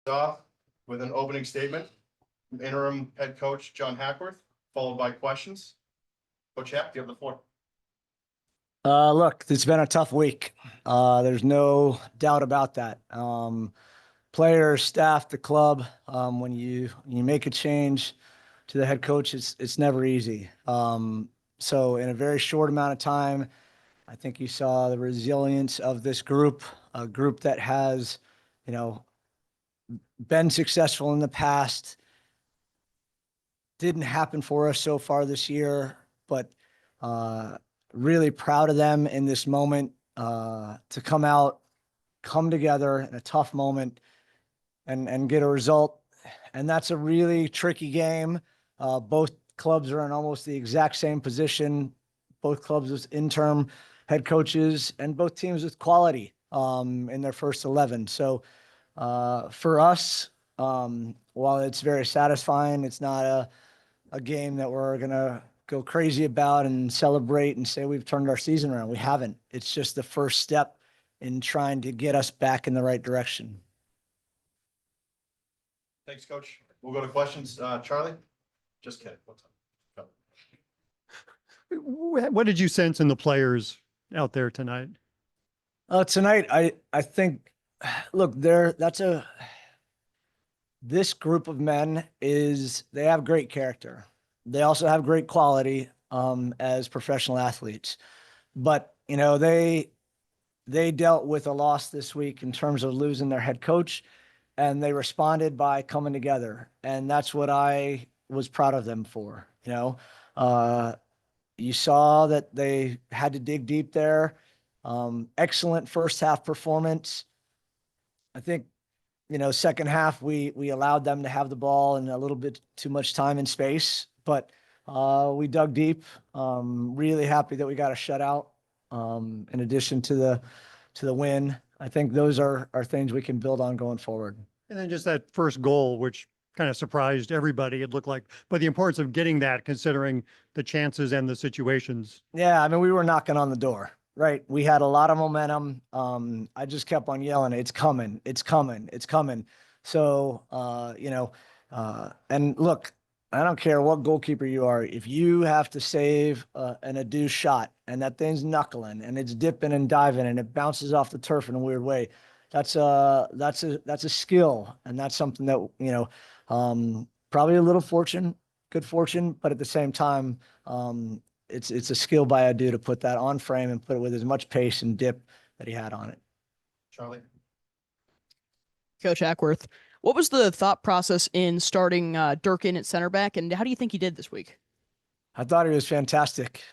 Off with an opening statement from interim head coach John Hackworth, followed by questions. Coach Hack, you have the floor. Look, it's been a tough week. There's no doubt about that. Players, staff, the club, when you make a change to the head coach, it's never easy. So in a very short amount of time, I think you saw the resilience of this group, a group that has, been successful in the past. Didn't happen for us so far this year, but really proud of them in this moment to come together in a tough moment and get a result. And that's a really tricky game. Both clubs are in almost the exact same position. Both clubs with interim head coaches and both teams with quality in their first 11. So for us, while it's very satisfying, it's not a game that we're going to go crazy about and celebrate and say we've turned our season around. We haven't. It's just the first step in trying to get us back in the right direction. Thanks, Coach. We'll go to questions. Charlie? Just kidding. What's up? Go. What did you sense in the players out there tonight? Tonight, I think, look, this group of men they have great character. They also have great quality as professional athletes. But, they dealt with a loss this week in terms of losing their head coach, and they responded by coming together. And that's what I was proud of them for. You saw that they had to dig deep there. Excellent first half performance. I think, second half, we allowed them to have the ball and a little bit too much time and space, but we dug deep. Really happy that we got a shutout. In addition to the win, I think those are things we can build on going forward. And then just that first goal, which kind of surprised everybody, it looked like, but the importance of getting that considering the chances and the situations. Yeah. I mean, we were knocking on the door, right? We had a lot of momentum. I just kept on yelling, it's coming, it's coming, it's coming. So, and look, I don't care what goalkeeper you are. If you have to save an ado shot and that thing's knuckling and it's dipping and diving and it bounces off the turf in a weird way, that's a skill. And that's something that, probably a little good fortune, but at the same time, it's a skill by a dude to put that on frame and put it with as much pace and dip that he had on it. Charlie? Coach Hackworth, what was the thought process in starting Durkin at center back, and how do you think he did this week? I thought he was fantastic.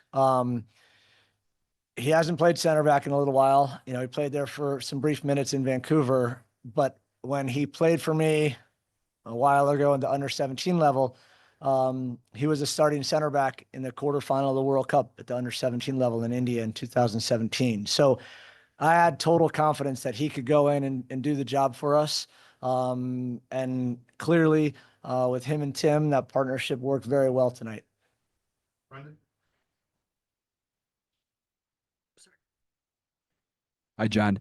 He hasn't played center back in a little while. He played there for some brief minutes in Vancouver, but when he played for me a while ago in the under 17 level, he was a starting center back in the quarterfinal of the World Cup at the under 17 level in India in 2017. So I had total confidence that he could go in and do the job for us. And clearly with him and Tim, that partnership worked very well tonight. Brendan? Hi, John.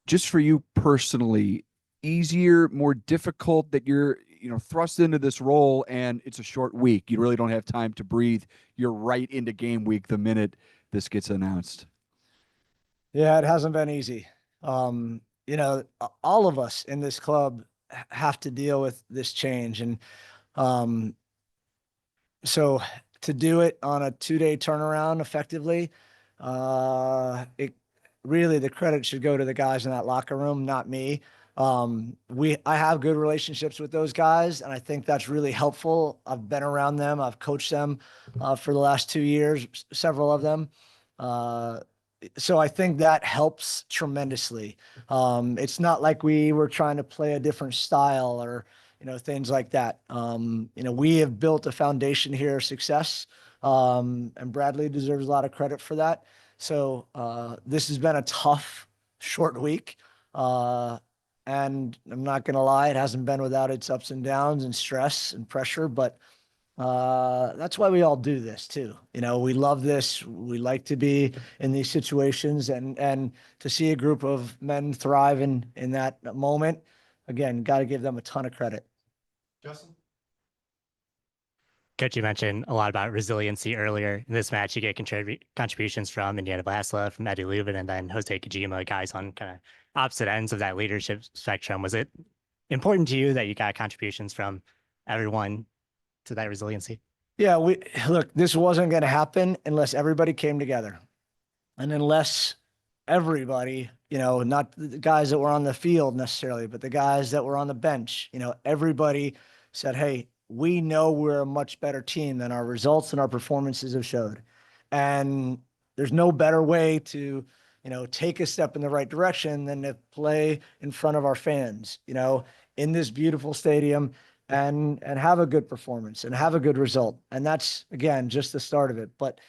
Just for you personally, easier, more difficult that you're, thrust into this role and it's a short week. You really don't have time to breathe. You're right into game week the minute this gets announced. Yeah, it hasn't been easy. All of us in this club have to deal with this change. And so to do it on a 2-day turnaround effectively, it really, the credit should go to the guys in that locker room, not me. I have good relationships with those guys, and I think that's really helpful. I've been around them. I've coached them for the last 2 years, several of them. So I think that helps tremendously. It's not like we were trying to play a different style or, things like that. We have built a foundation here of success, and Bradley deserves a lot of credit for that. So this has been a tough, short week. And I'm not going to lie, it hasn't been without its ups and downs and stress and pressure, but that's why we all do this too. We love this. We like to be in these situations and to see a group of men thrive in that moment. again, got to give them a ton of credit. Justin? Coach, you mentioned a lot about resiliency earlier. In this match, you get contributions from Indiana Vassilev, from Eduard Löwen, and then Hosei Kijima, guys on kind of opposite ends of that leadership spectrum. Was it important to you that you got contributions from everyone to that resiliency? Yeah, look, this wasn't going to happen unless everybody came together. And unless everybody, not the guys that were on the field necessarily, but the guys that were on the bench, everybody said, hey, we know we're a much better team than our results and our performances have showed. And there's no better way to, take a step in the right direction than to play in front of our fans, in this beautiful stadium and have a good performance and have a good result. And that's, again, just the start of it. But,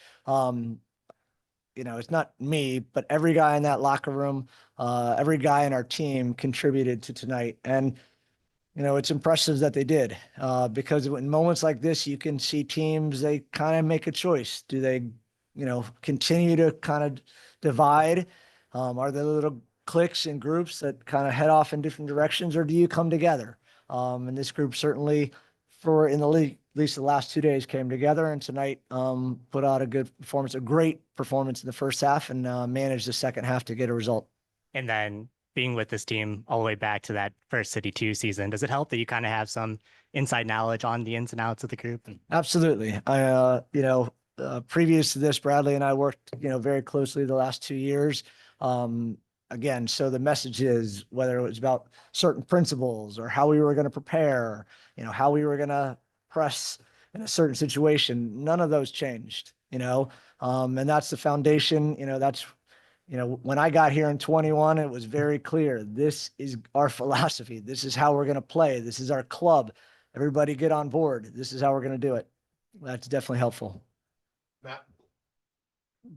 it's not me, but every guy in that locker room, every guy in our team contributed to tonight. And, it's impressive that they did, because in moments like this, you can see teams, they kind of make a choice. Do they, continue to kind of divide? Are there little cliques and groups that kind of head off in different directions, or do you come together? And this group certainly in the league, at least the last 2 days, came together, and tonight put out a good performance, a great performance in the first half, and managed the second half to get a result. And then being with this team all the way back to that first City 2 season, does it help that you kind of have some inside knowledge on the ins and outs of the group? Absolutely. Previous to this, Bradley and I worked, very closely the last 2 years. Again, so the message is, whether it was about certain principles or how we were going to prepare, how we were going to press in a certain situation, none of those changed, and that's the foundation. When I got here in 21, it was very clear. This is our philosophy. This is how we're going to play. This is our club. Everybody get on board. This is how we're going to do it. That's definitely helpful. Matt?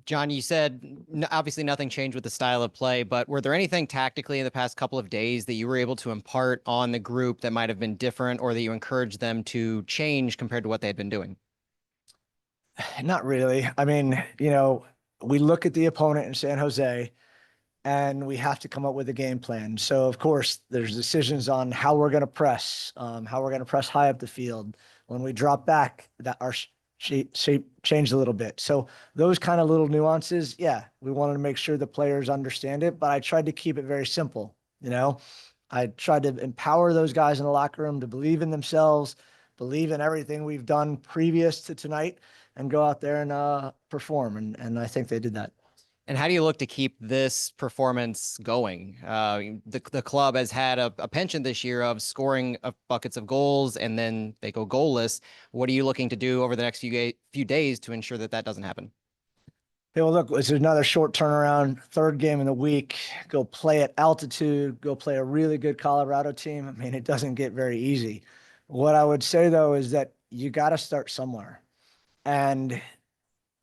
John, you said obviously nothing changed with the style of play, but were there anything tactically in the past couple of days that you were able to impart on the group that might have been different, or that you encouraged them to change compared to what they had been doing? Not really. I mean, we look at the opponent in San Jose and we have to come up with a game plan. So of course there's decisions on how we're going to press high up the field. When we drop back, that our shape changed a little bit. So those kind of little nuances, yeah, we wanted to make sure the players understand it, but I tried to keep it very simple. I tried to empower those guys in the locker room to believe in themselves, believe in everything we've done previous to tonight, and go out there and perform. And I think they did that. And how do you look to keep this performance going? The club has had a penchant this year of scoring buckets of goals, and then they go goalless. What are you looking to do over the next few days to ensure that that doesn't happen? Hey, well, look, it's another short turnaround, third game in the week. Go play at altitude, go play a really good Colorado team. I mean, it doesn't get very easy. What I would say, though, is that you got to start somewhere. And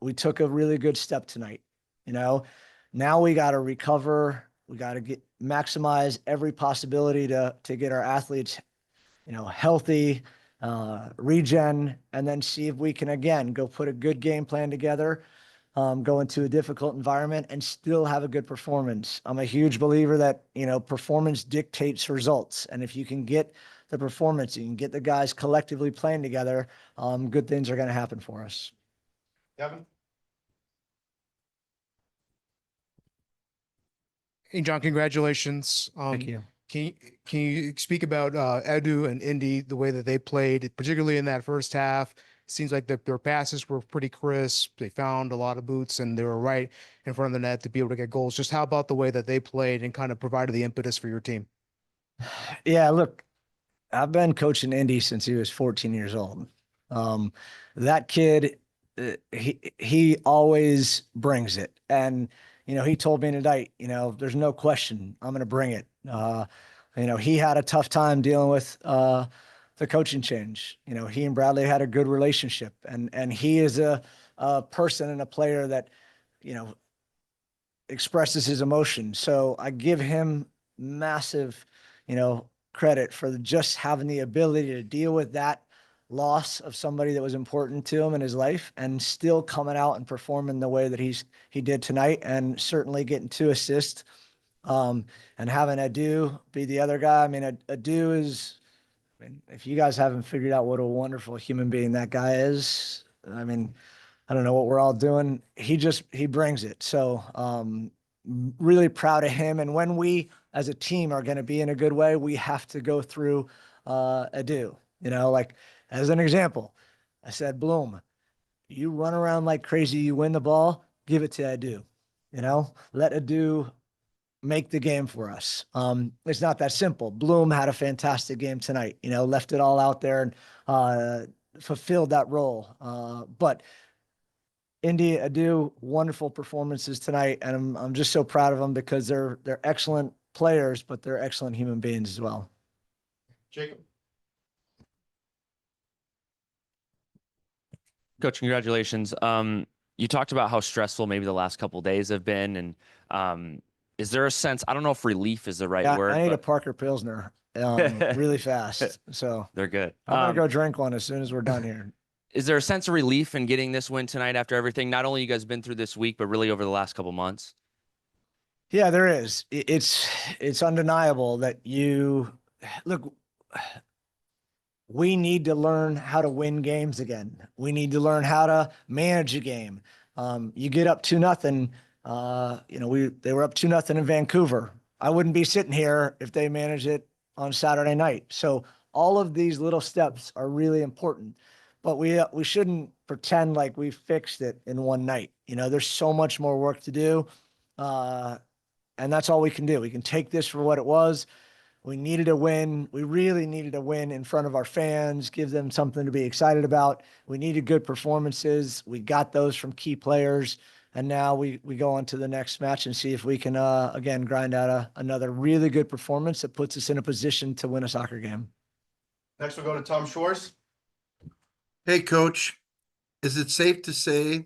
we took a really good step tonight. Now we got to recover. We got to maximize every possibility to get our athletes, healthy, regen, and then see if we can, again, go put a good game plan together, go into a difficult environment and still have a good performance. I'm a huge believer that, performance dictates results. And if you can get the performance, you can get the guys collectively playing together, good things are going to happen for us. Kevin? Hey, John, congratulations. Thank you. Can you speak about Edu and Indy, the way that they played, particularly in that first half? Seems like their passes were pretty crisp. They found a lot of boots and they were right in front of the net to be able to get goals. Just how about the way that they played and kind of provided the impetus for your team? Yeah, look, I've been coaching Indy since he was 14 years old. That kid, he always brings it. And, he told me tonight, there's no question I'm going to bring it. He had a tough time dealing with the coaching change. He and Bradley had a good relationship, and he is a person and a player that, expresses his emotion. So I give him massive, credit for just having the ability to deal with that loss of somebody that was important to him in his life and still coming out and performing the way that he did tonight, and certainly getting 2 assists And having Edu be the other guy. I mean, Edu is, I mean, if you guys haven't figured out what a wonderful human being that guy is, I mean, I don't know what we're all doing. He brings it. So, really proud of him. And when we as a team are going to be in a good way, we have to go through, Edu, like as an example, I said, Bloom, you run around like crazy, you win the ball, give it to Edu, let Edu make the game for us. It's not that simple. Bloom had a fantastic game tonight, left it all out there and fulfilled that role. But Indy, Edu, wonderful performances tonight, and I'm just so proud of them because they're excellent players, but they're excellent human beings as well. Jacob. Coach, congratulations. You talked about how stressful maybe the last couple of days have been, and is there a sense? I don't know if relief is the right Yeah, word. I need a but Parker Pilsner really fast, so they're good. I'm gonna go drink one as soon as we're done here. Is there a sense of relief in getting this win tonight after everything? Not only you guys been through this week, but really over the last couple months. Yeah, there is. It's undeniable that you look. We need to learn how to win games again. We need to learn how to manage a game. You get up 2-0. They were up 2-0 in Vancouver. I wouldn't be sitting here if they managed it on Saturday night. So all of these little steps are really important, but we shouldn't pretend like we fixed it in one night. There's so much more work to do. And that's all we can do. We can take this for what it was. We needed a win. We really needed a win in front of our fans, give them something to be excited about. We needed good performances. We got those from key players. And now we go on to the next match and see if we can, again, grind out another really good performance that puts us in a position to win a soccer game. Next, we'll go to Tom Shores. Hey, Coach, is it safe to say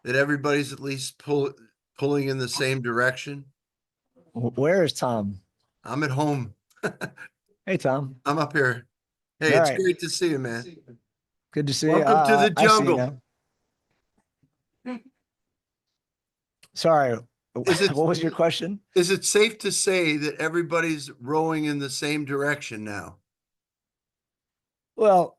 that everybody's at least pulling in the same direction? Where is Tom? I'm at home. Hey, Tom. I'm up here. Hey, All it's right. great to see you, man. Good to see you. Welcome to the I see you jungle. now. Sorry. Is it- What was your question? Is it safe to say that everybody's rowing in the same direction now? Well,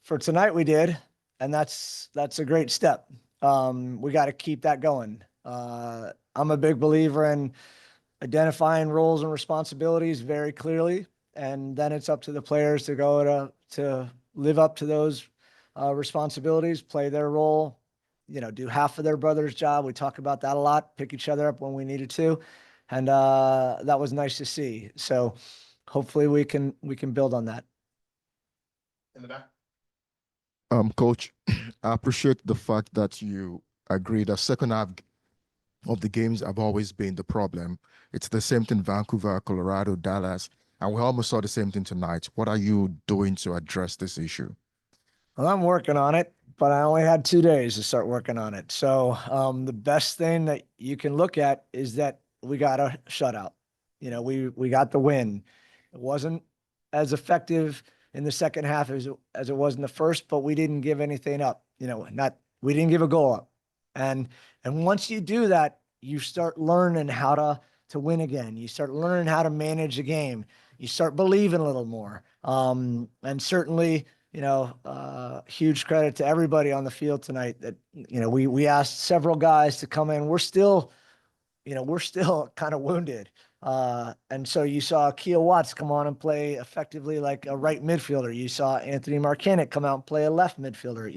for tonight we did, and that's a great step. We got to keep that going. I'm a big believer in identifying roles and responsibilities very clearly, and then it's up to the players to go to live up to those responsibilities, play their role, do half of their brother's job. We talk about that a lot, pick each other up when we needed to, and that was nice to see. So hopefully we can build on that. In the back. Coach, I appreciate the fact that you agree that second half of the games have always been the problem. It's the same thing, Vancouver, Colorado, Dallas, and we almost saw the same thing tonight. What are you doing to address this issue? Well, I'm working on it, but I only had 2 days to start working on it. So the best thing that you can look at is that we got a shutout. We got the win. It wasn't as effective in the second half as it was in the first, but we didn't give anything up. We didn't give a goal up. And once you do that, you start learning how to win again. You start learning how to manage a game. You start believing a little more. And certainly, huge credit to everybody on the field tonight that, we asked several guys to come in. We're still kind of wounded. And so you saw Keel Watts come on and play effectively like a right midfielder. You saw Anthony Marcanic come out and play a left midfielder.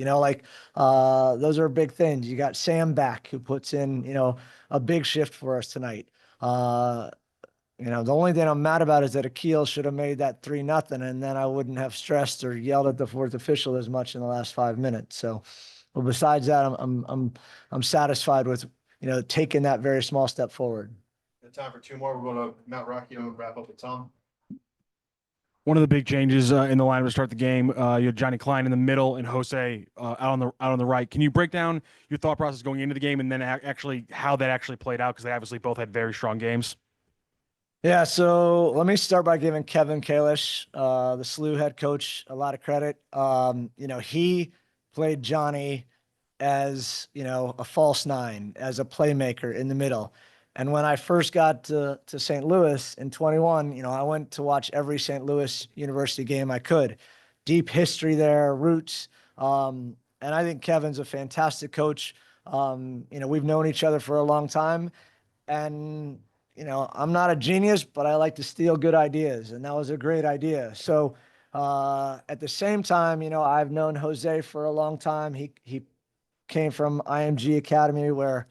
Those are big things. You got Sam back who puts in, a big shift for us tonight. The only thing I'm mad about is that Akil should have made that 3-0, and then I wouldn't have stressed or yelled at the fourth official as much in the last 5 minutes. So, well, besides that, I'm satisfied with, taking that very small step forward. Time for 2 more. We'll go to Mount Rocky and wrap up with Tom. One of the big changes in the line to start the game, you had Johnny Klein in the middle and Hosei out on the right. Can you break down your thought process going into the game and then actually how that actually played out? Because they obviously both had very strong games. Yeah, so let me start by giving Kevin Kalish, the SLU head coach, a lot of credit. He played Johnny as, a false nine, as a playmaker in the middle. And when I first got to St. Louis in 21, I went to watch every St. Louis University game I could. Deep history there, roots. And I think Kevin's a fantastic coach. We've known each other for a long time. And, I'm not a genius, but I like to steal good ideas. And that was a great idea. So at the same time, I've known Hosei for a long time. He came from IMG Academy where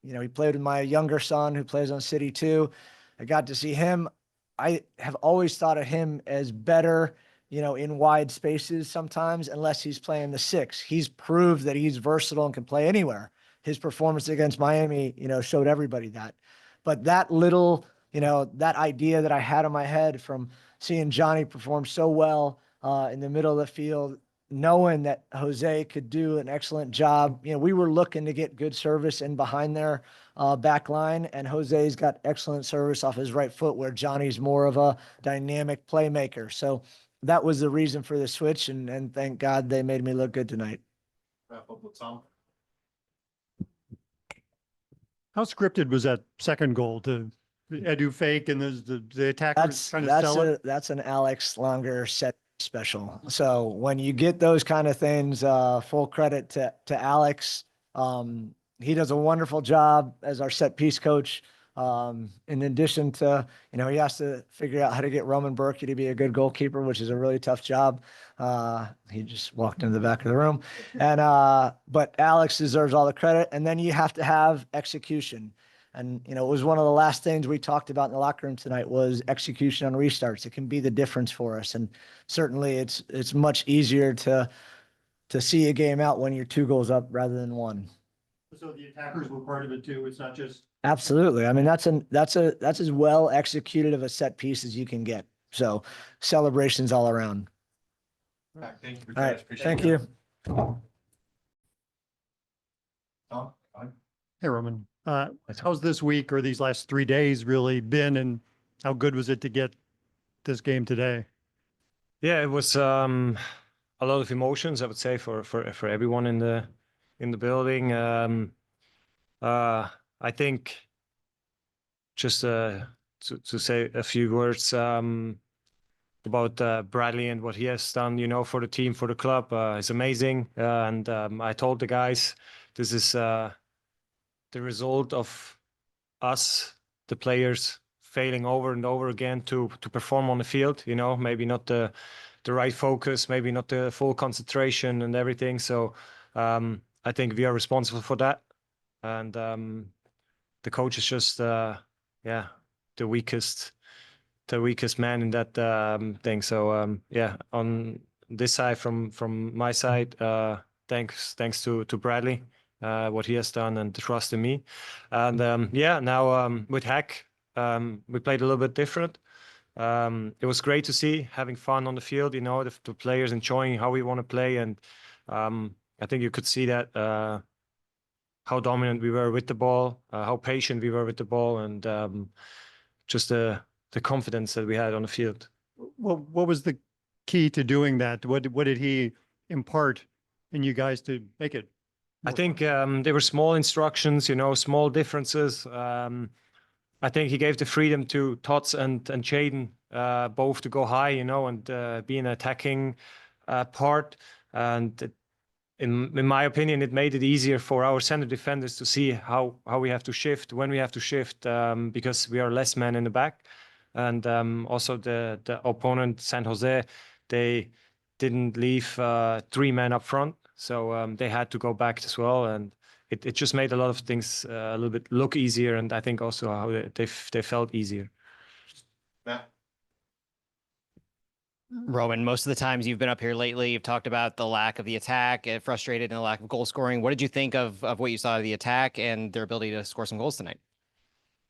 he played with my younger son who plays on City 2. I got to see him. I have always thought of him as better, in wide spaces sometimes, unless he's playing the 6. He's proved that he's versatile and can play anywhere. His performance against Miami, showed everybody that. But that little, that idea that I had in my head from seeing Johnny perform so well in the middle of the field, knowing that Hosei could do an excellent job. We were looking to get good service in behind their back line, and Hosei's got excellent service off his right foot, where Johnny's more of a dynamic playmaker. So that was the reason for the switch, and thank God they made me look good tonight. Wrap up with Tom. How scripted was that second goal to Edu fake and the attackers trying to sell it? That's an Alex Longer set special. So when you get those kind of things, full credit to Alex. He does a wonderful job as our set piece coach. In addition to, he has to figure out how to get Roman Bürki to be a good goalkeeper, which is a really tough job. He just walked into the back of the room, and but Alex deserves all the credit. And then you have to have execution. And, it was one of the last things we talked about in the locker room tonight was execution on restarts. It can be the difference for us. And certainly it's much easier to see a game out when you're 2 goals up rather than 1. So the attackers were part of it too. It's not just. Absolutely. I mean, that's as well executed of a set piece as you can get. So celebrations all around. All right, thank you for All joining right. us. Appreciate Thank it. you. Tom? Fine. Hey, Roman, how's this week or these last 3 days really been, and how good was it to get this game today? Yeah, it was a lot of emotions, I would say, for everyone in the building. I think just to say a few words about Bradley and what he has done, for the team, for the club, is amazing. And I told the guys, this is the result of us, the players, failing over and over again to perform on the field. Maybe not the right focus, maybe not the full concentration and everything. So I think we are responsible for that. And the coach is just the weakest man in that thing. So on this side, from my side, thanks to Bradley, what he has done and the trust in me. And now with Hack, we played a little bit different. It was great to see, having fun on the field, the players enjoying how we want to play. And I think you could see that how dominant we were with the ball, how patient we were with the ball, and just the confidence that we had on the field. What was the key to doing that? What did he impart in you guys to make it? I think they were small instructions, small differences. I think he gave the freedom to Tots and Jaden both to go high, and be an attacking part. And in my opinion, it made it easier for our center defenders to see how we have to shift, when we have to shift, because we are less men in the back. And also the opponent, San Jose, they didn't leave 3 men up front. So they had to go back as well. And it just made a lot of things a little bit look easier. And I think also how they felt easier. Matt? Roman, most of the times you've been up here lately, you've talked about the lack of the attack, frustrated in the lack of goal scoring. What did you think of what you saw of the attack and their ability to score some goals tonight?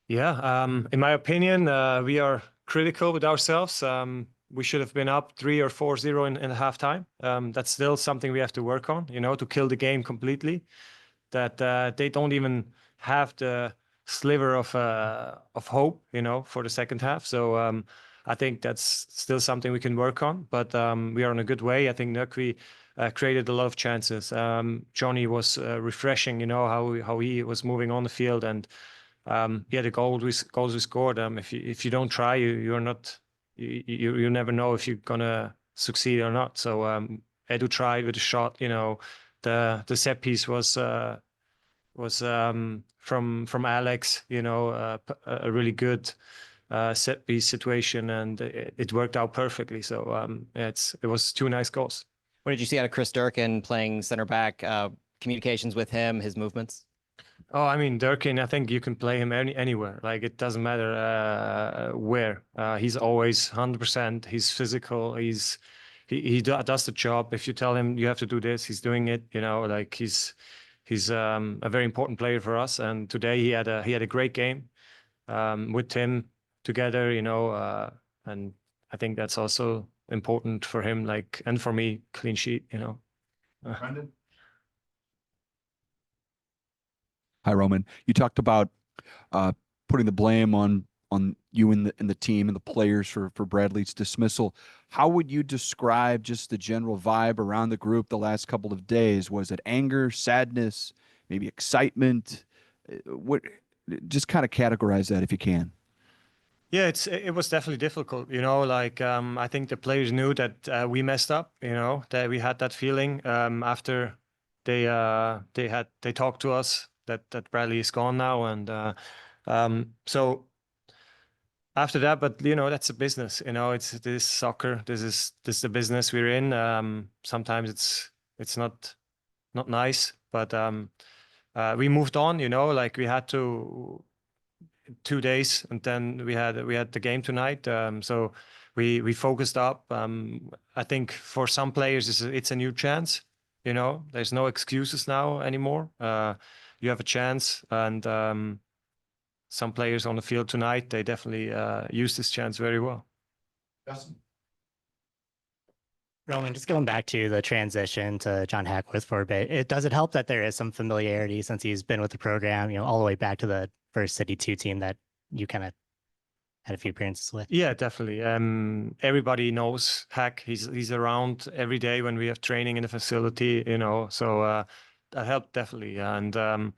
Yeah, in my opinion, we are critical with ourselves. We should have been up 3 or 4-0 in the halftime. That's still something we have to work on, to kill the game completely. That they don't even have the sliver of hope, for the second half. So I think that's still something we can work on, but we are on a good way. I think Nukwi created a lot of chances. Johnny was refreshing, how he was moving on the field, and Yeah, the goals we scored. If you don't try, you're not you never know if you're gonna succeed or not. So Edu tried with a shot. You know, the set piece was from Alex. You know, a really good set piece situation, and it worked out perfectly. So yeah, it was 2 nice goals. What did you see out of Chris Durkin playing center back? Communications with him, his movements. Oh, I mean, Durkin, I think you can play him anywhere. Like, it doesn't matter where. He's always 100%. He's physical. He does the job. If you tell him you have to do this, he's doing it. You know, like he's a very important player for us. And today he had a great game with Tim together. You know, and I think that's also important for him. Like, and for me, clean sheet. You know. Brendan? Hi, Roman. You talked about putting the blame on you and the team and the players for Bradley's dismissal. How would you describe just the general vibe around the group the last couple of days? Was it anger, sadness, maybe excitement? What? Just kind of categorize that if you can. Yeah, it was definitely difficult, you know, like I think the players knew that we messed up, you know, that we had that feeling after they talked to us that Bradley is gone now, and so after that, but you know, that's a business, you know, this is soccer, this is the business we're in. Sometimes it's not nice, but we moved on, you know, like we had to 2 days, and then we had the game tonight. So we focused up. I think for some players it's a new chance. You know, there's no excuses now anymore. You have a chance, and some players on the field tonight, they definitely used this chance very well. Justin? Roman, just going back to the transition to John Hackworth for a bit, does it help that there is some familiarity since he's been with the program, you know, all the way back to the first City 2 team that you kind of had a few appearances with? Yeah, definitely. Everybody knows Hack. He's around every day when we have training in the facility, you know, so that helped definitely. And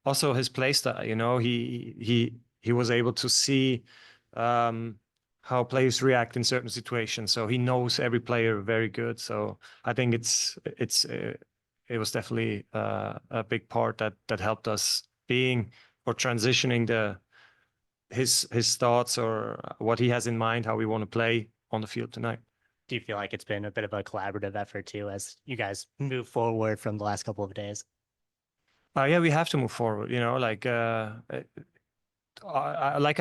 also his play style, you know, he was able to see how players react in certain situations. So he knows every player very good. So I think it was definitely a big part that helped us transitioning his thoughts or what he has in mind, how we want to play on the field tonight. Do you feel like it's been a bit of a collaborative effort too, as you guys move forward from the last couple of days? Yeah, we have to move forward. You know, like I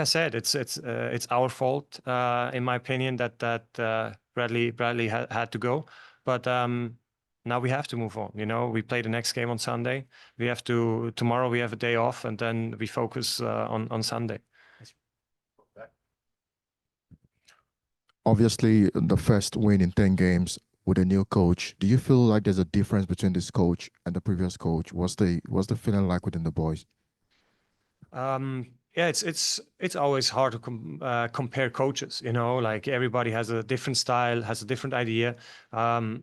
said, it's our fault, in my opinion, that Bradley had to go, but now we have to move on. You know, we play the next game on Sunday. Tomorrow we have a day off, and then we focus on Sunday. Obviously, the first win in 10 games with a new coach. Do you feel like there's a difference between this coach and the previous coach? What's the feeling like within the boys? Yeah, it's always hard to compare coaches. You know, like everybody has a different style, has a different idea.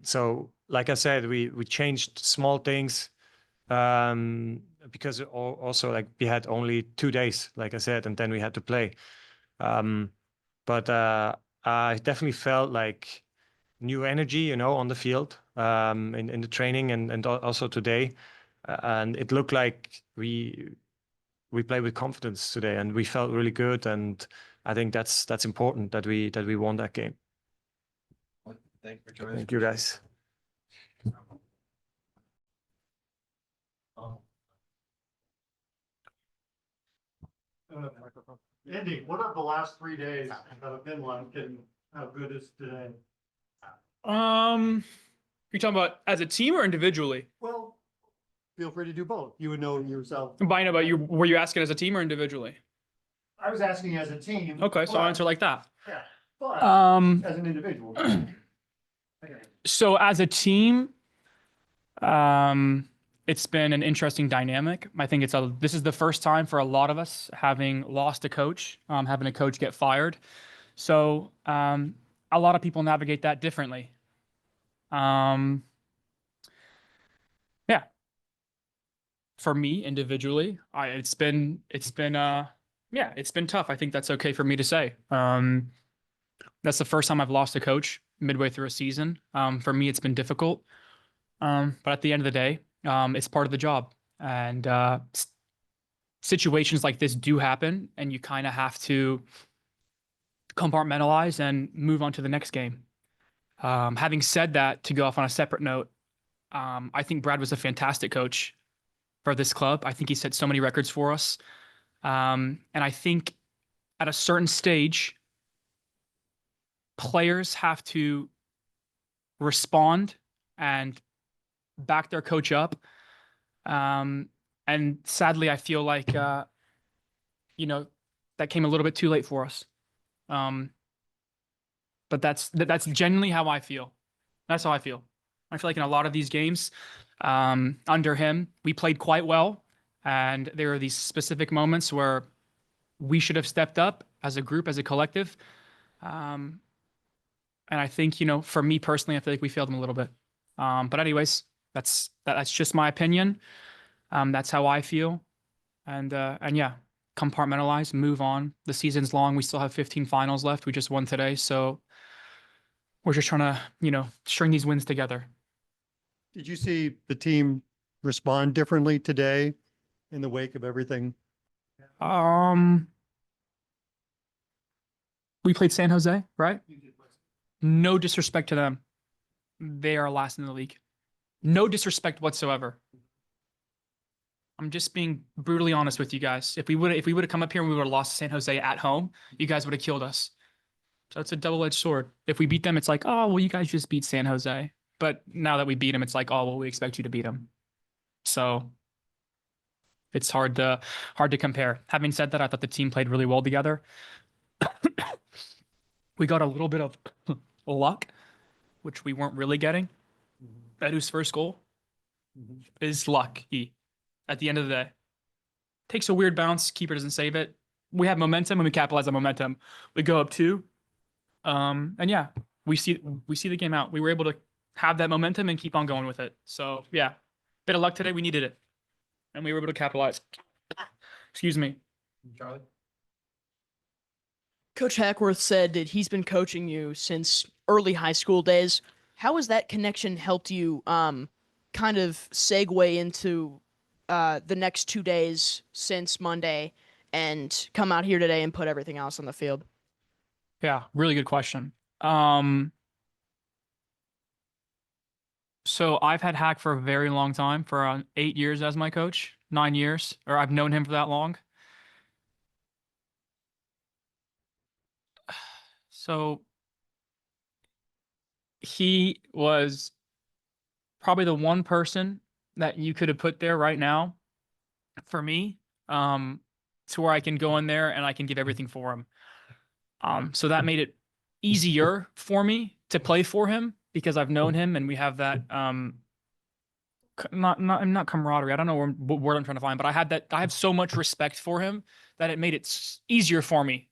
So, like I said, we changed small things because also like we had only 2 days, like I said, and then we had to play. But I definitely felt like new energy, you know, on the field, in the training and also today, and it looked like we played with confidence today, and we felt really good, and I think that's important that we won that game. Thank you for joining us. Thank you, guys. Andy, what have the last 3 days have been like, and how good is today? You're talking about as a team or individually? Well, feel free to do both. You would know yourself. By about you, were you asking as a team or individually? I was asking as a team. Okay, so I'll answer like that. Yeah, but as an individual. So as a team, it's been an interesting dynamic. I think this is the first time for a lot of us having lost a coach, having a coach get fired. So a lot of people navigate that differently. Yeah. for me individually, it's been yeah, it's been tough. I think that's okay for me to say. That's the first time I've lost a coach midway through a season. For me, it's been difficult. But at the end of the day, it's part of the job. And situations like this do happen, and you kind of have to compartmentalize and move on to the next game. Having said that, to go off on a separate note, I think Brad was a fantastic coach for this club. I think he set so many records for us. And I think at a certain stage, players have to respond and back their coach up. And sadly, I feel like, you know, that came a little bit too late for us. But that's genuinely how I feel. That's how I feel. I feel like in a lot of these games, under him, we played quite well. And there are these specific moments where we should have stepped up as a group, as a collective. And I think, you know, for me personally, I feel like we failed him a little bit. But anyways, that's just my opinion. That's how I feel. And yeah, compartmentalize, move on. The season's long. We still have 15 finals left. We just won today. So we're just trying to, you know, string these wins together. Did you see the team respond differently today in the wake of everything? We played San Jose, right? No disrespect to them. They are last in the league. No disrespect whatsoever. I'm just being brutally honest with you guys. If we would have come up here and we would have lost San Jose at home, you guys would have killed us. So it's a double-edged sword. If we beat them, it's like, oh, well, you guys just beat San Jose. But now that we beat them, it's like, oh, well, we expect you to beat them. So it's hard to compare. Having said that, I thought the team played really well together. We got a little bit of luck, which we weren't really getting. Edu's first goal is lucky at the end of the day. Takes a weird bounce, keeper doesn't save it. We have momentum and we capitalize on momentum. We go up 2. And yeah, we see the game out. We were able to have that momentum and keep on going with it. So yeah, bit of luck today. We needed it. And we were able to capitalize. Excuse me. Charlie? Coach Hackworth said that he's been coaching you since early high school days. How has that connection helped you kind of segue into the next 2 days since Monday and come out here today and put everything else on the field? Yeah, really good question. So I've had Hack for a very long time, for around 8 years as my coach, 9 years, or I've known him for that long. So he was probably the one person that you could have put there right now for me, to where I can go in there and I can give everything for him. So that made it easier for me to play for him because I've known him and we have that, not camaraderie. I don't know what word I'm trying to find, but I have so much respect for him that it made it easier for me.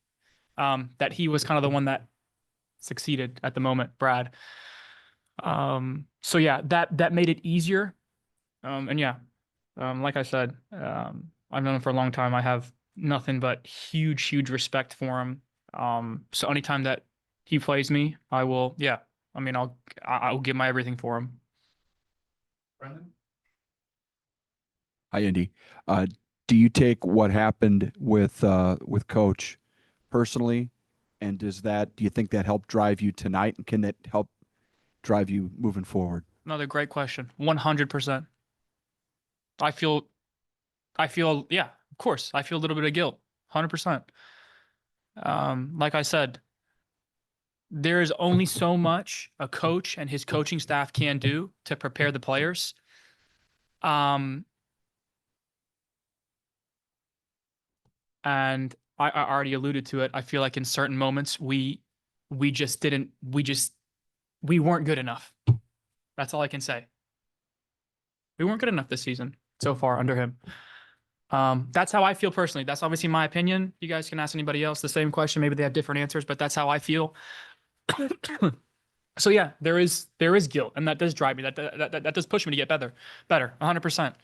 That he was kind of the one that succeeded at the moment, Brad. So yeah, that made it easier. And yeah, like I said, I've known him for a long time. I have nothing but huge respect for him. So anytime that he plays me, I will, yeah, I mean, I'll give my everything for him. Brendan? Hi, Andy. Do you take what happened with Coach personally, and do you think that helped drive you tonight, and can that help drive you moving forward? Another great question. 100%. I feel, yeah, of course, I feel a little bit of guilt. 100%. Like I said, there is only so much a coach and his coaching staff can do to prepare the players. And I already alluded to it. I feel like in certain moments we weren't good enough. That's all I can say. We weren't good enough this season so far under him. That's how I feel personally. That's obviously my opinion. You guys can ask anybody else the same question. Maybe they have different answers, but that's how I feel. So yeah, there is guilt, and that does drive me. That does push me to get better, 100%.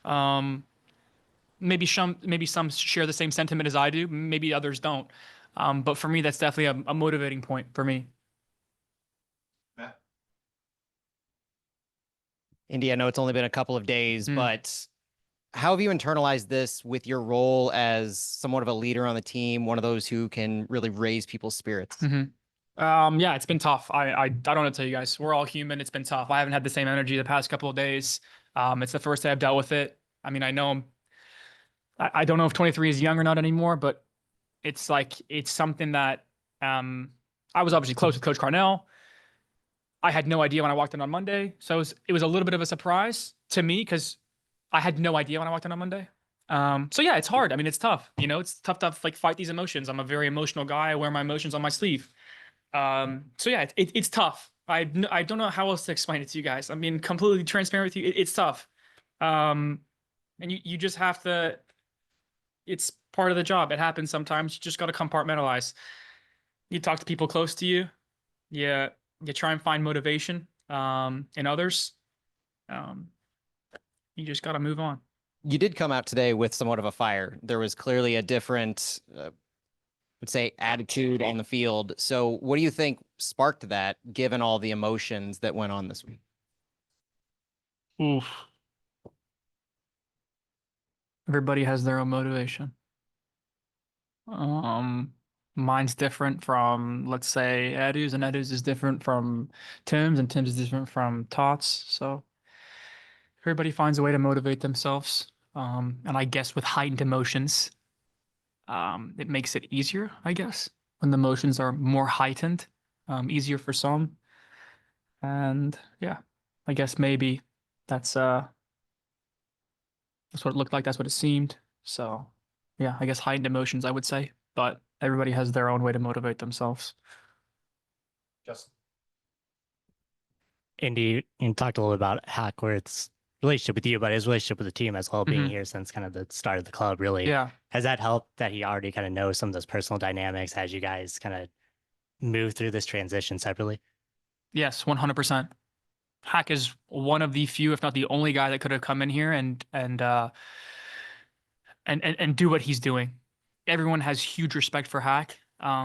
Maybe some share the same sentiment as I do. Maybe others don't. But for me, that's definitely a motivating point for me. Matt? Indy, I know it's only been a couple of days, Mm. but how have you internalized this with your role as somewhat of a leader on the team, one of those who can really raise people's spirits? Yeah, it's been tough. I don't know what to tell you guys. We're all human. It's been tough. I haven't had the same energy the past couple of days. It's the first day I've dealt with it. I mean, I know I don't know if 23 is young or not anymore, but it's something that I was obviously close with Coach Carnell. I had no idea when I walked in on Monday. So it was a little bit of a surprise to me because I had no idea when I walked in on Monday. So yeah, it's hard. I mean, it's tough. You know, it's tough to fight these emotions. I'm a very emotional guy. I wear my emotions on my sleeve. So yeah, it's tough. I don't know how else to explain it to you guys. I mean, completely transparent with you. It's tough. And you just have to, it's part of the job. It happens sometimes. You just got to compartmentalize. You talk to people close to you. You try and find motivation in others. You just got to move on. You did come out today with somewhat of a fire. There was clearly a different, would say, attitude on the field. So what do you think sparked that, given all the emotions that went on this week? Oof. Everybody has their own motivation. Mine's different from, let's say, Edu's, and Edu's is different from Tim's, and Tim's is different from Tots. So everybody finds a way to motivate themselves. And I guess with heightened emotions, it makes it easier, I guess, when the emotions are more heightened, easier for some. And yeah, I guess maybe that's what it looked like. That's what it seemed. So yeah, I guess heightened emotions, I would say, but everybody has their own way to motivate themselves. Justin? Indy, you talked a little about Hackworth's relationship with you, but his relationship with the team as well, being here since kind of the start of the club, really. Yeah. Has that helped that he already kind of knows some of those personal dynamics as you guys kind of move through this transition separately? Yes, 100%. Hack is one of the few, if not the only guy that could have come in here and do what he's doing. Everyone has huge respect for Hack,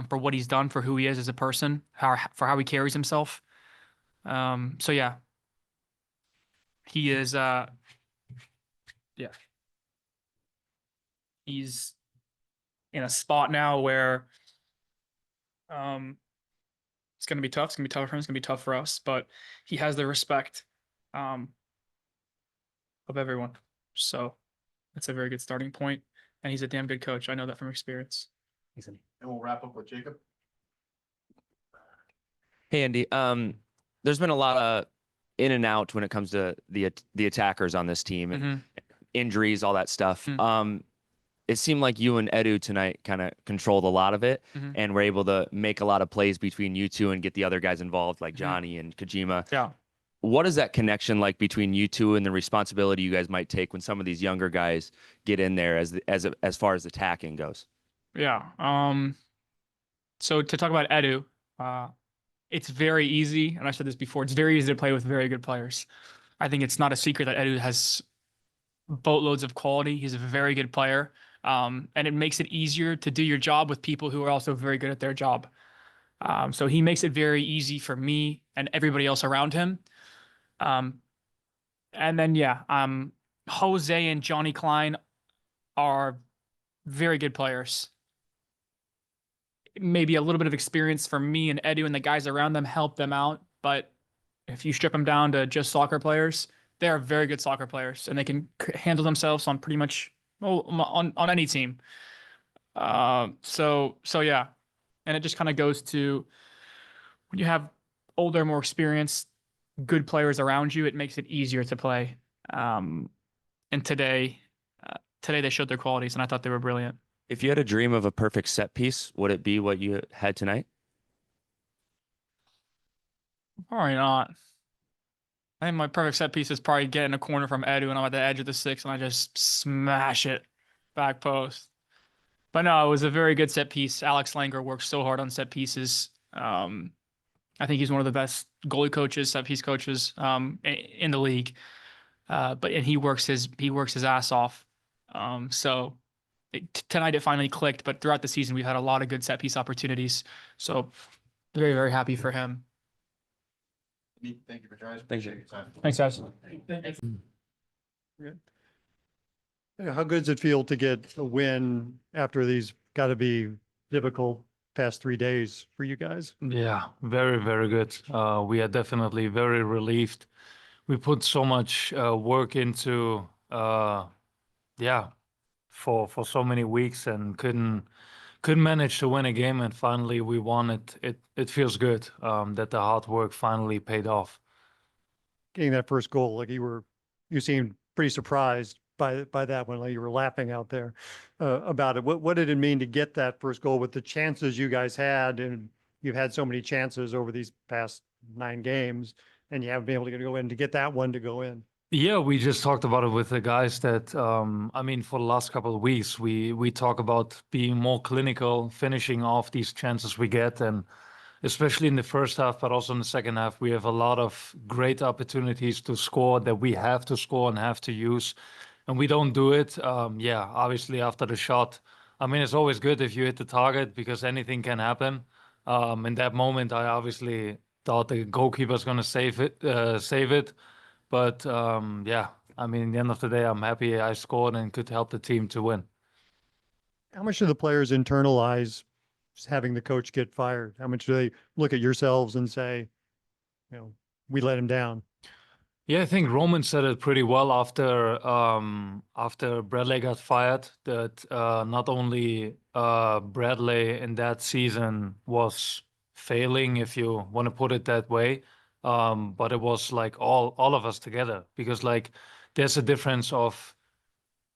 for what he's done, for who he is as a person, for how he carries himself. So yeah, he is, he's in a spot now where, it's going to be tough. It's going to be tough for him. It's going to be tough for us, but he has the respect, of everyone. So that's a very good starting point, and he's a damn good coach. I know that from experience. And we'll wrap up with Jacob. Hey, Andy. There's been a lot of in and out when it comes to the attackers on this team, and injuries, all that stuff. It seemed like you and Edu tonight kind of controlled a lot of it, and were able to make a lot of plays between you two and get the other guys involved, like Johnny and Kijima. Yeah. What is that connection like between you two and the responsibility you guys might take when some of these younger guys get in there as far as attacking goes? Yeah. So to talk about Edu, it's very easy, and I said this before, it's very easy to play with very good players. I think it's not a secret that Edu has boatloads of quality. He's a very good player. And it makes it easier to do your job with people who are also very good at their job. So he makes it very easy for me and everybody else around him. And then, yeah, Hosei and Johnny Klein are very good players. Maybe a little bit of experience for me and Edu and the guys around them help them out. But if you strip them down to just soccer players, they are very good soccer players, and they can handle themselves on pretty much on any team. So yeah, and it just kind of goes to when you have older, more experienced, good players around you, it makes it easier to play. And today they showed their qualities, and I thought they were brilliant. If you had a dream of a perfect set piece, would it be what you had tonight? Probably not. I think my perfect set piece is probably getting a corner from Edu, and I'm at the edge of the 6, and I just smash it back post. But no, it was a very good set piece. Alex Langer works so hard on set pieces. I think he's one of the best goalie coaches, set piece coaches, in the league. And he works his ass off. Tonight it finally clicked, but throughout the season we've had a lot of good set piece opportunities. So very, very happy for him. Thank you for joining us. Thank you. Appreciate your time. Thanks, guys. Yeah, how good does it feel to get a win after these got to be difficult past 3 days for you guys? Yeah, very, very good. We are definitely very relieved. We put so much work into, for so many weeks and couldn't manage to win a game, and finally we won it. It feels good that the hard work finally paid off. Getting that first goal, like you seemed pretty surprised by that one, like you were laughing out there about it. What did it mean to get that first goal with the chances you guys had? And you've had so many chances over these past 9 games, and you haven't been able to go in to get that one to go in. Yeah, we just talked about it with the guys that, for the last couple of weeks, we talk about being more clinical, finishing off these chances we get. And especially in the first half, but also in the second half, we have a lot of great opportunities to score that we have to score and have to use. And we don't do it. Obviously after the shot, it's always good if you hit the target because anything can happen. In that moment, I obviously thought the goalkeeper's going to save it. But in the end of the day, I'm happy I scored and could help the team to win. How much do the players internalize having the coach get fired? How much do they look at yourselves and say, we let him down? Yeah, I think Roman said it pretty well after Bradley got fired, that not only Bradley in that season was failing, if you want to put it that way, but it was like all of us together, because like there's a difference of,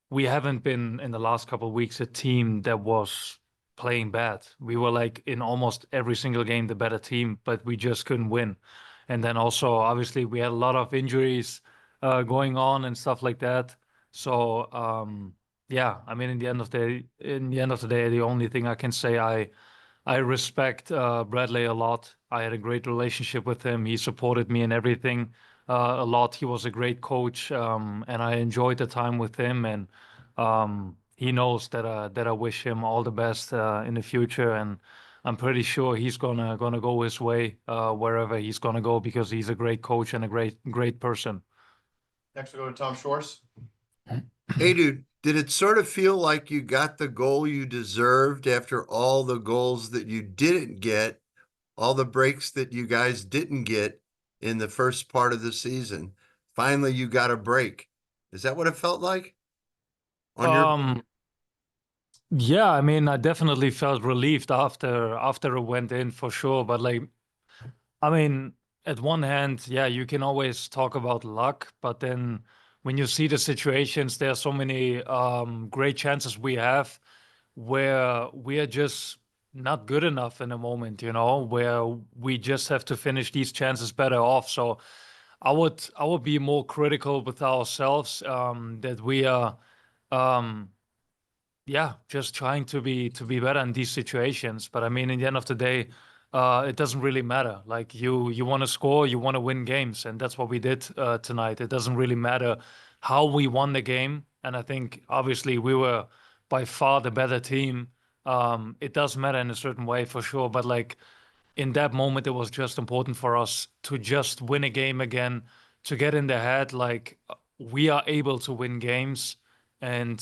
we haven't been in the last couple of weeks a team that was playing bad. We were like in almost every single game the better team, but we just couldn't win. And then also obviously we had a lot of injuries going on and stuff like that. So in the end of the day, the only thing I can say, I respect Bradley a lot. I had a great relationship with him. He supported me in everything a lot. He was a great coach, and I enjoyed the time with him. And he knows that I wish him all the best in the future. And I'm pretty sure he's gonna go his way wherever he's gonna go, because he's a great coach and a great person. Next we'll go to Tom Schwartz. Hey, dude, did it sort of feel like you got the goal you deserved after all the goals that you didn't get, all the breaks that you guys didn't get in the first part of the season? Finally, you got a break. Is that what it felt like? Yeah, I definitely felt relieved after it went in, for sure. But at one hand, yeah, you can always talk about luck, but then when you see the situations, there are so many great chances we have where we are just not good enough in a moment, where we just have to finish these chances better off. So I would be more critical with ourselves, that we are just trying to be better in these situations. But in the end of the day, it doesn't really matter. Like you want to score, you want to win games, and that's what we did tonight. It doesn't really matter how we won the game, and I think obviously we were by far the better team. It does matter in a certain way, for sure, but like in that moment, it was just important for us to just win a game again, to get in the head like we are able to win games, and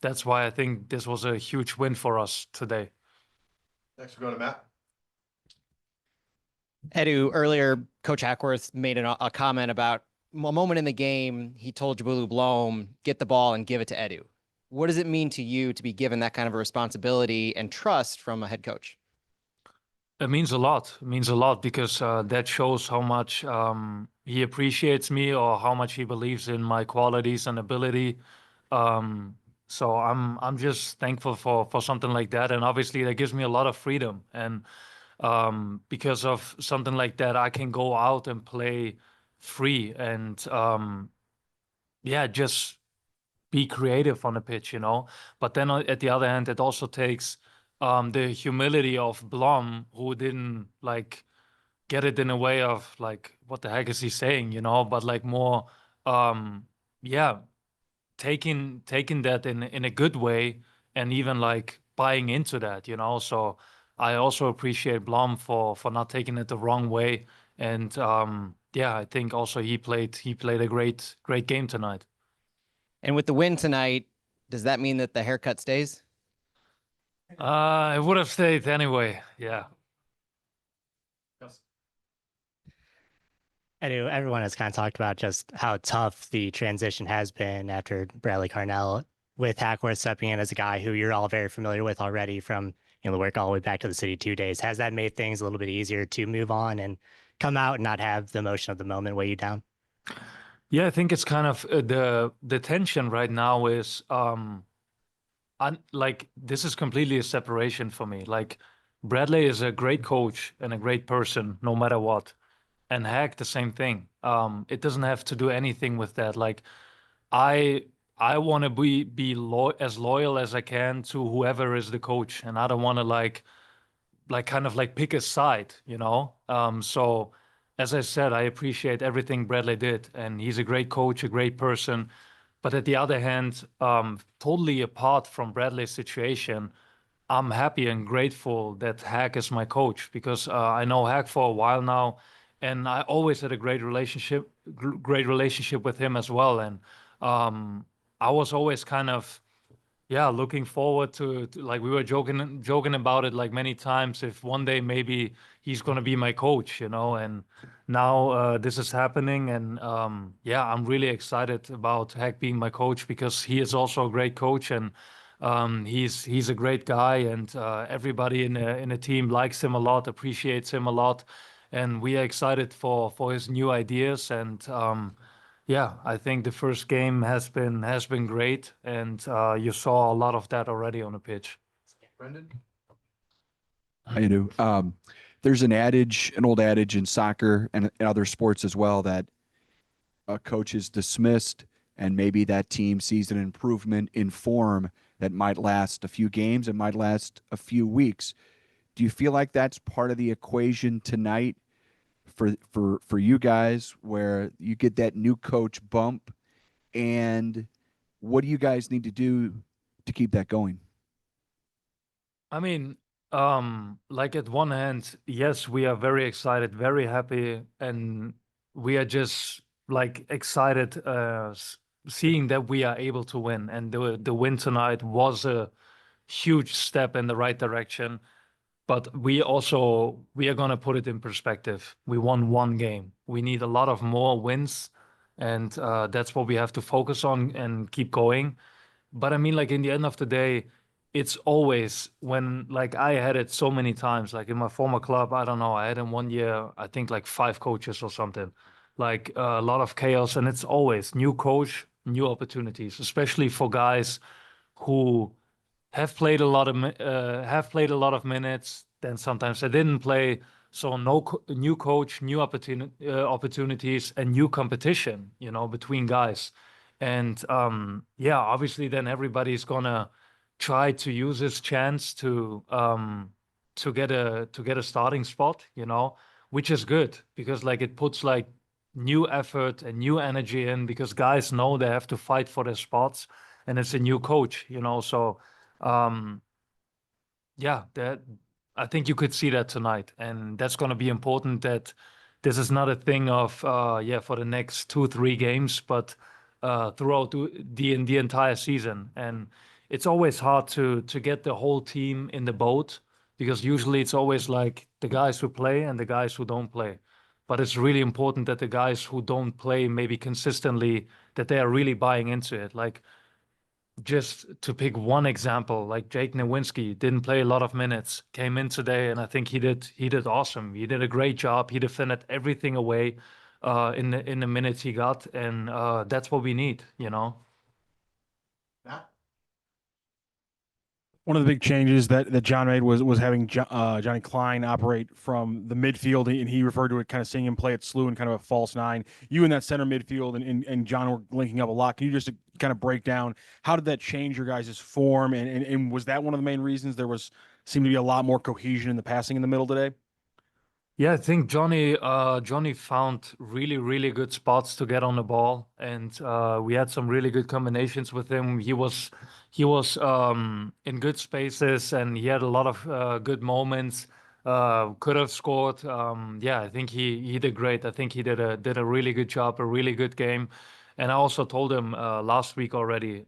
that's why I think this was a huge win for us today. Next we'll go to Matt. Edu, earlier, Coach Hackworth made a comment about a moment in the game. He told Jabulu Blom, get the ball and give it to Edu. What does it mean to you to be given that kind of a responsibility and trust from a head coach? It means a lot. It means a lot because that shows how much he appreciates me, or how much he believes in my qualities and ability. So I'm just thankful for something like that, and obviously that gives me a lot of freedom. And because of something like that, I can go out and play free and just be creative on the pitch, But then at the other hand, it also takes the humility of Blom, who didn't like get it in a way of like, what the heck is he saying, but like more yeah, taking that in a good way and even like buying into that, you know. So I also appreciate Blom for not taking it the wrong way. And yeah, I think also he played a great game tonight. And with the win tonight, does that mean that the haircut stays? It would have stayed anyway. Yeah. Edu, everyone has kind of talked about just how tough the transition has been after Bradley Carnell, with Hackworth stepping in as a guy who you're all very familiar with already from the work all the way back to the City 2 days. Has that made things a little bit easier to move on and come out and not have the emotion of the moment weigh you down? Yeah, I think it's kind of the tension right now is like this is completely a separation for me. Like Bradley is a great coach and a great person no matter what. And Hack the same thing. It doesn't have to do anything with that. Like I want to be as loyal as I can to whoever is the coach, and I don't want to like kind of like pick a side, you know. So as I said, I appreciate everything Bradley did, and he's a great coach, a great person. But at the other hand, totally apart from Bradley's situation, I'm happy and grateful that Hack is my coach because I know Hack for a while now, and I always had a great relationship with him as well. And I was always kind of looking forward to like we were joking about it like many times if one day maybe he's gonna be my coach, you know. And now this is happening, and I'm really excited about Hack being my coach because he is also a great coach, and he's a great guy, and everybody in the team likes him a lot, appreciates him a lot, and we are excited for his new ideas. And I think the first game has been great, and you saw a lot of that already on the pitch. Brendan? I do. There's an old adage in soccer and in other sports as well that a coach is dismissed and maybe that team sees an improvement in form that might last a few games, it might last a few weeks. Do you feel like that's part of the equation tonight for you guys, where you get that new coach bump, and what do you guys need to do to keep that going? I mean, like at one hand, yes, we are very excited, very happy, and we are just like excited seeing that we are able to win. And the win tonight was a huge step in the right direction. But we are going to put it in perspective. We won one game. We need a lot of more wins, and that's what we have to focus on and keep going. But I mean, like in the end of the day, it's always when like I had it so many times, like in my former club, I don't know, I had in 1 year, I think like 5 coaches or something, like a lot of chaos. And it's always new coach, new opportunities, especially for guys who have played a lot of minutes. Then sometimes they didn't play. So new coach, new opportunities, and new competition, you know, between guys. And obviously then everybody's gonna try to use his chance to get a starting spot, you know, which is good because like it puts like new effort and new energy in because guys know they have to fight for their spots, and it's a new coach, you know. So that I think you could see that tonight, and that's going to be important. That this is not a thing of for the next 2-3 games, but throughout the entire season. And it's always hard to get the whole team in the boat because usually it's always like the guys who play and the guys who don't play. But it's really important that the guys who don't play maybe consistently, that they are really buying into it. Like just to pick one example, like Jake Nowinski didn't play a lot of minutes, came in today, and I think he did awesome. He did a great job. He defended everything away in the minutes he got, and that's what we need, you know. One of the big changes that John made was having Johnny Klein operate from the midfield, and he referred to it kind of seeing him play at SLU in kind of a false 9. You in that center midfield and John were linking up a lot. Can you just kind of break down how did that change your guys' form, and was that one of the main reasons there seemed to be a lot more cohesion in the passing in the middle today? Yeah, I think Johnny found really good spots to get on the ball, and we had some really good combinations with him. He was in good spaces, and he had a lot of good moments. Could have scored. Yeah, I think he did great. I think he did a really good job, a really good game. And I also told him last week already.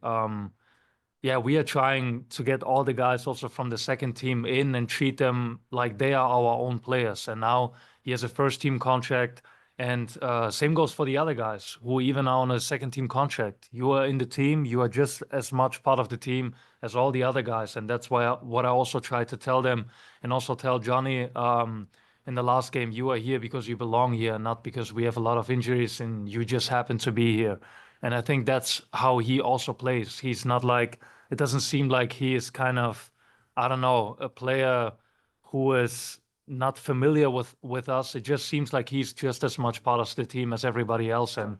Yeah, we are trying to get all the guys also from the second team in and treat them like they are our own players. And now he has a first team contract. And same goes for the other guys who even are on a second team contract. You are in the team, you are just as much part of the team as all the other guys. And that's why what I also try to tell them and also tell Johnny in the last game, you are here because you belong here, not because we have a lot of injuries and you just happen to be here. And I think that's how he also plays. He's not like, it doesn't seem like he is kind of, I don't know, a player who is not familiar with us. It just seems like he's just as much part of the team as everybody else. And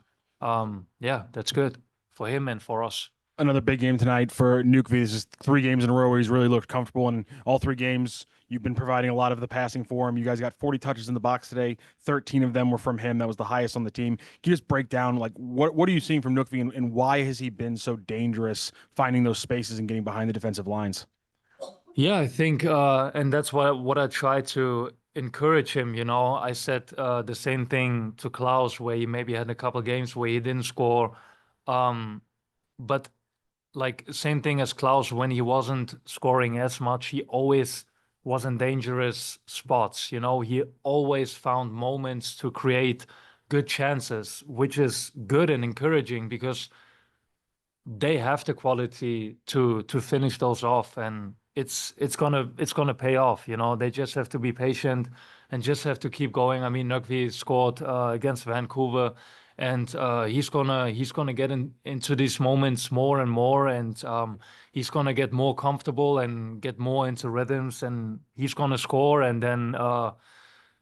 yeah, that's good for him and for us. Another big game tonight for Nukvi. This is 3 games in a row where he's really looked comfortable. And all 3 games, you've been providing a lot of the passing for him. You guys got 40 touches in the box today. 13 of them were from him. That was the highest on the team. Can you just break down, like, what are you seeing from Nukvi, and why has he been so dangerous finding those spaces and getting behind the defensive lines? Yeah, I think, and that's what I try to encourage him. You know, I said the same thing to Klaus, where he maybe had a couple games where he didn't score. But like same thing as Klaus, when he wasn't scoring as much, he always was in dangerous spots. You know, he always found moments to create good chances, which is good and encouraging because they have the quality to finish those off, and it's gonna pay off. You know, they just have to be patient and just have to keep going. I mean, Nugvi scored against Vancouver, and he's gonna get into these moments more and more, and he's gonna get more comfortable and get more into rhythms, and he's gonna score, and then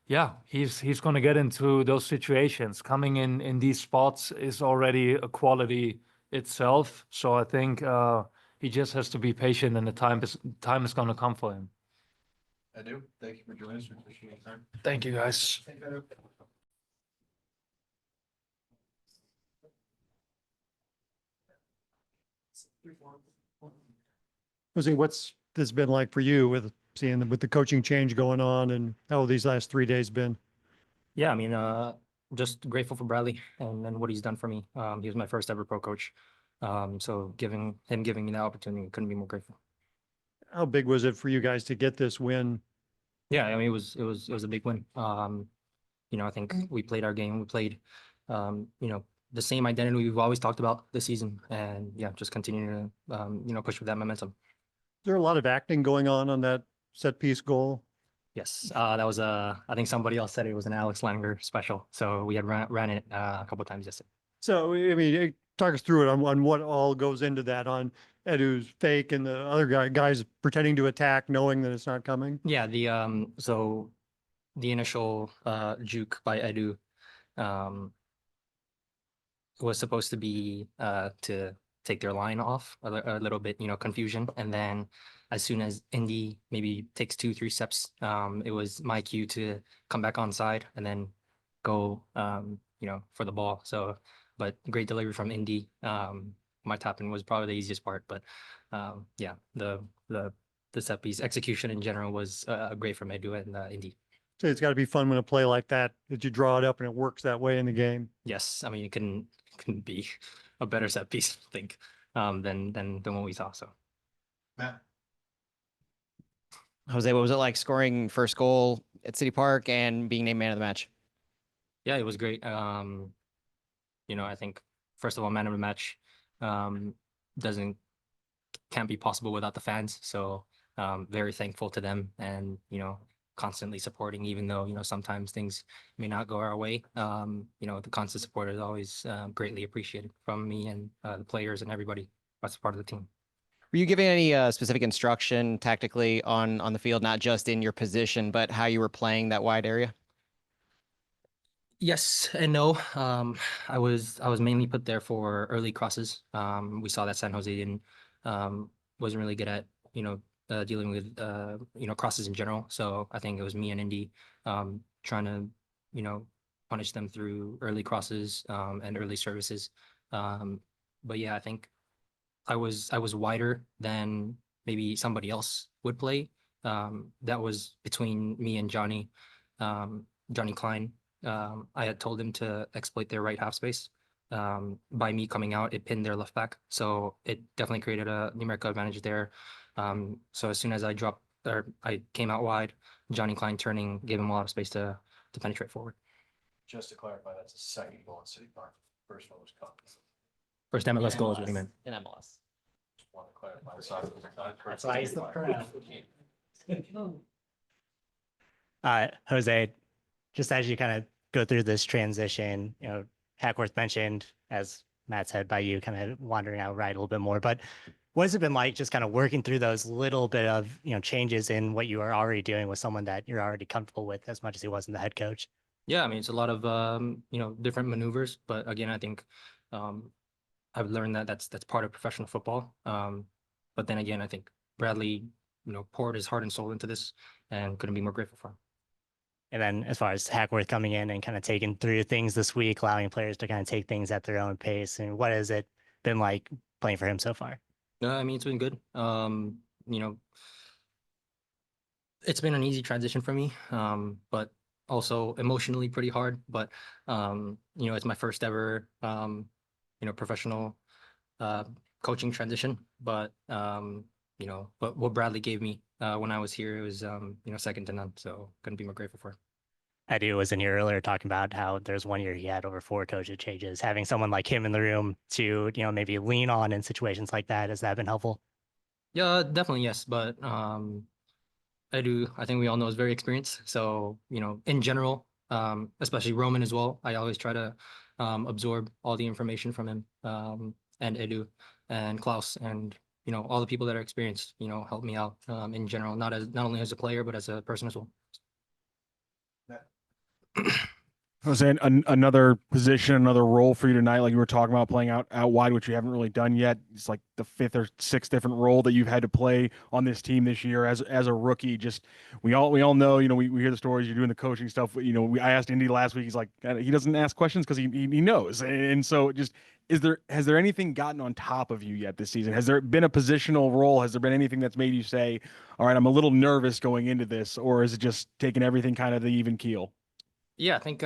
yeah, he's gonna get into those situations. Coming in these spots is already a quality itself. So I think he just has to be patient, and the time is gonna come for him. I do. Thank you for joining us. We appreciate your time. Thank you, guys. Jose, what's this been like for you with seeing with the coaching change going on, and how have these last 3 days been? Yeah, I mean, just grateful for Bradley and what he's done for me. He was my first ever pro coach. So giving me that opportunity, couldn't be more grateful. How big was it for you guys to get this win? Yeah, I mean, it was a big win. You know, I think we played our game. We played, you know, the same identity we've always talked about this season, and yeah, just continuing to, you know, push with that momentum. Is there a lot of acting going on that set piece goal? Yes, that was I think somebody else said it was an Alex Langer special. So we had ran it a couple of times yesterday. So, I mean, talk us through it on what all goes into that, on Edu's fake and the other guys pretending to attack, knowing that it's not coming. Yeah, so the initial juke by Edu was supposed to be to take their line off, a little bit, you know, confusion. And then as soon as Indy maybe takes 2-3 steps, it was my cue to come back on side and then go, you know, for the ball. So, but great delivery from Indy. My tapping was probably the easiest part, but yeah, the set piece execution in general was great from Edu and Indy. So it's got to be fun when a play like that you draw it up and it works that way in the game. Yes, I mean, it couldn't be a better set piece, I think, than what we saw. So, Matt. Jose, what was it like scoring first goal at City Park and being named man of the match? Yeah, it was great. You know, I think first of all, man of the match can't be possible without the fans. So very thankful to them, and you know, constantly supporting, even though, you know, sometimes things may not go our way. You know, the constant support is always greatly appreciated from me and the players and everybody that's part of the team. Were you giving any specific instruction tactically on the field, not just in your position, but how you were playing that wide area? Yes and no. I was mainly put there for early crosses. We saw that San Jose didn't wasn't really good at, you know, dealing with you know, crosses in general. So I think it was me and Indy trying to, punish them through early crosses and early services. But yeah, I think I was wider than maybe somebody else would play. That was between me and Johnny Klein. I had told him to exploit their right half space. By me coming out, it pinned their left back. So it definitely created a numerical advantage there. So as soon as I came out wide, Johnny Klein turning gave him a lot of space to penetrate forward. Just to clarify, that's the second goal in City Park. First one was Cup. First MLS goal is what he meant. In MLS. Just want to clarify. So That's why he's the pro. Jose, just as you kind of go through this transition, Hackworth mentioned, as Matt said, by you kind of wandering out right a little bit more, but what has it been like just kind of working through those little bit of, changes in what you are already doing with someone that you're already comfortable with as much as he was in the head coach? Yeah, I mean, it's a lot of, different maneuvers, but again, I think I've learned that that's part of professional football. But then again, I think Bradley, poured his heart and soul into this and couldn't be more grateful for him. And then as far as Hackworth coming in and kind of taking through things this week, allowing players to kind of take things at their own pace, and what has it been like playing for him so far? I mean, it's been good. It's been an easy transition for me, but also emotionally pretty hard. But it's my first ever professional coaching transition. But but what Bradley gave me when I was here, it was second to none. So couldn't be more grateful for it. Edu was in here earlier talking about how there's one year he had over 4 coaching changes. Having someone like him in the room to, maybe lean on in situations like that, has that been helpful? Yeah, definitely, yes. But Edu, I think we all know, is very experienced. So, in general, especially Roman as well, I always try to absorb all the information from him, and Edu and Klaus and, all the people that are experienced, help me out in general, not only as a player, but as a person as well. Jose, another position, another role for you tonight, like you were talking about, playing out wide, which you haven't really done yet. It's like the 5th or 6th different role that you've had to play on this team this year as a rookie. Just we all know, we hear the stories. You're doing the coaching stuff. I asked Indy last week. He's like, he doesn't ask questions because he knows. And so, just has there anything gotten on top of you yet this season? Has there been a positional role? Has there been anything that's made you say, all right, I'm a little nervous going into this, or is it just taking everything kind of the even keel? Yeah, I think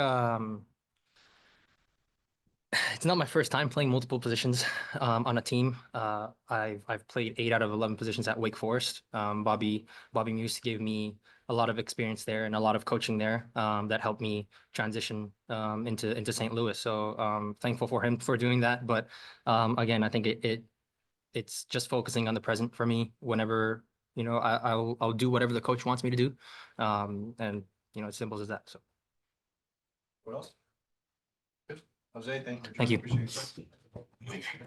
it's not my first time playing multiple positions on a team. I've played 8 out of 11 positions at Wake Forest. Bobby Muse gave me a lot of experience there and a lot of coaching there that helped me transition into St. Louis. So thankful for him for doing that. But again, I think it's just focusing on the present for me. Whenever I'll do whatever the coach wants me to do, and as simple as that. So. What else? Good. Jose, thank you. Thank you. Appreciate it.